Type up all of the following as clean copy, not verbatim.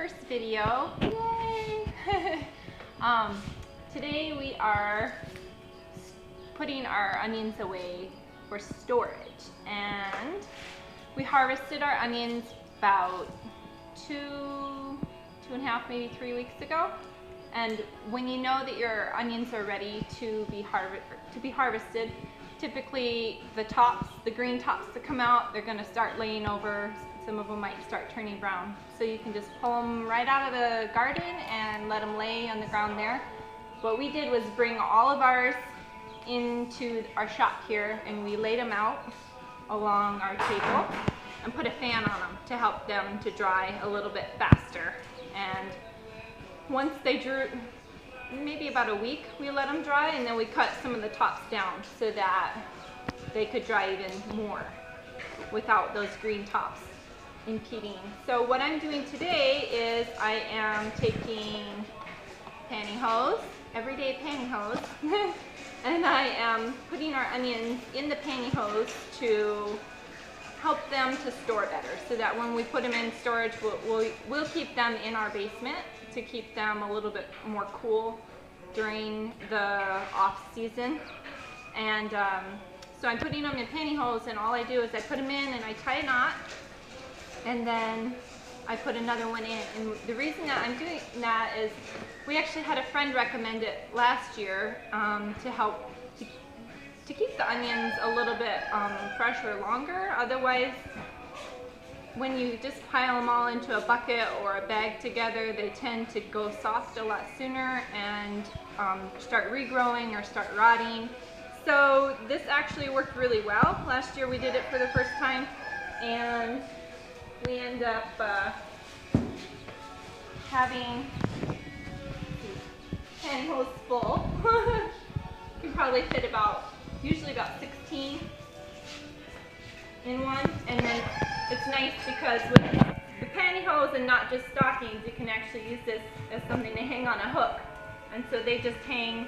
first video. Yay! Today we are putting our onions away for storage, and we harvested our onions about two and a half, maybe 3 weeks ago. And when you know that your onions are ready to be harvested, typically the green tops that come out, they're going to start laying over. Some of them might start turning brown. So you can just pull them right out of the garden and let them lay on the ground there. What we did was bring all of ours into our shop here, and we laid them out along our table and put a fan on them to help them to dry a little bit faster. And once they drew, maybe about a week, we let them dry, and then we cut some of the tops down so that they could dry even more without those green tops impeding. So what I'm doing today is I am taking pantyhose, everyday pantyhose, and I am putting our onions in the pantyhose to help them to store better, so that when we put them in storage, we'll keep them in our basement to keep them a little bit more cool during the off season. And so I'm putting them in pantyhose, and all I do is I put them in and I tie a knot, and then I put another one in. And the reason that I'm doing that is we actually had a friend recommend it last year to help to keep the onions a little bit fresher longer. Otherwise, when you just pile them all into a bucket or a bag together, they tend to go soft a lot sooner and start regrowing or start rotting. So this actually worked really well. Last year we did it for the first time, and we end up having pantyhose full. You can probably fit usually about 16 in one. And then it's nice because with the pantyhose and not just stockings, you can actually use this as something to hang on a hook. And so they just hang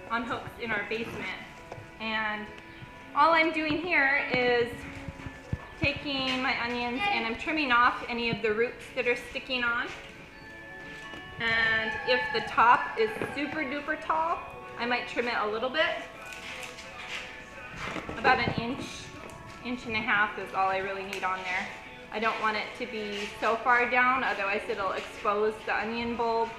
on hooks in our basement. And all I'm doing here is taking my onions and I'm trimming off any of the roots that are sticking on. And if the top is super duper tall, I might trim it a little bit. About an inch and a half is all I really need on there. I don't want it to be so far down, otherwise it'll expose the onion bulb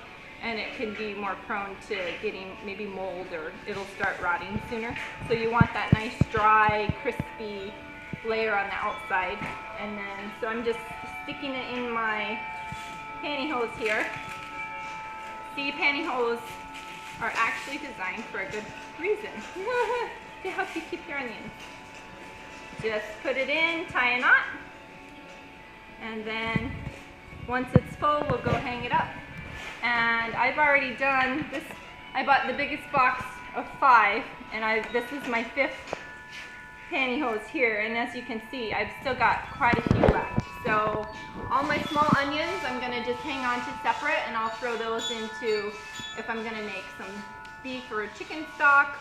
and it can be more prone to getting maybe mold, or it'll start rotting sooner. So you want that nice dry, crispy layer on the outside. And then, so I'm just sticking it in my pantyhose here. See, pantyhose are actually designed for a good reason, to help you keep your onions. Just put it in, tie a knot, and then once it's full, we'll go hang it up. And I've already done this. I bought the biggest box of 5, and this is my 5th pantyhose here, and as you can see, I've still got quite a few left. So all my small onions I'm going to just hang on to separate, and I'll throw those into, if I'm going to make some beef or chicken stock,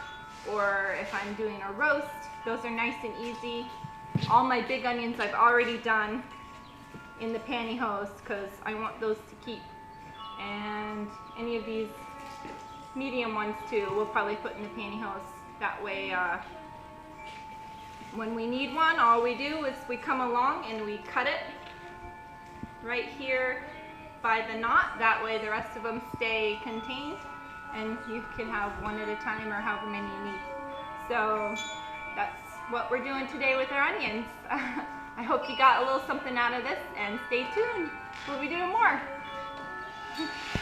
or if I'm doing a roast. Those are nice and easy. All my big onions I've already done in the pantyhose because I want those to keep. And any of these medium ones too, we'll probably put in the pantyhose. That way, when we need one, all we do is we come along and we cut it right here by the knot. That way the rest of them stay contained, and you can have one at a time or however many you need. So that's what we're doing today with our onions. I hope you got a little something out of this, and stay tuned. We'll be doing more.